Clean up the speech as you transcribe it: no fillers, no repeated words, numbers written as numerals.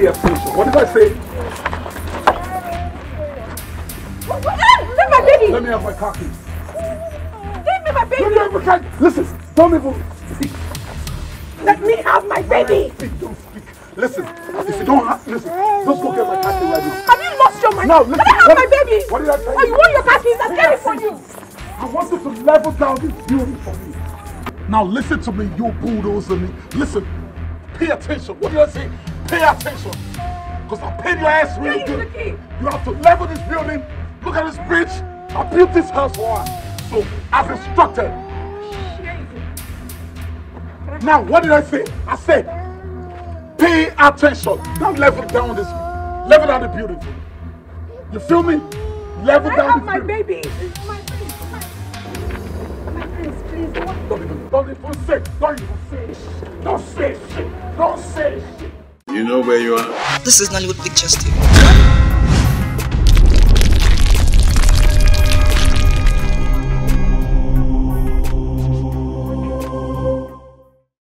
pay attention. What did I say? Leave my baby! Let me have my car keys. Give me my baby! Let me have my car keys. Listen, don't even speak. Let me have my baby! Don't speak. Listen, if you don't have, listen, just go get my car keys right now. Have you lost your mind? Now, listen, let me have my baby! What did I tell you? Oh, you want your car keys? I'll get it for you! I want you to level down this building for me. Now listen to me, you bulldozer me. Listen, pay attention. What did I say? Pay attention. Because I paid your ass real good. You have to level this building. Look at this bridge. I built this house for her. So, as instructed. Now, what did I say? I said, pay attention. Don't level down the building for me. You feel me? Level down my baby. My prince, please. Don't even say shit. Don't say shit. You know where you are? This is Nollywood Pictures TV.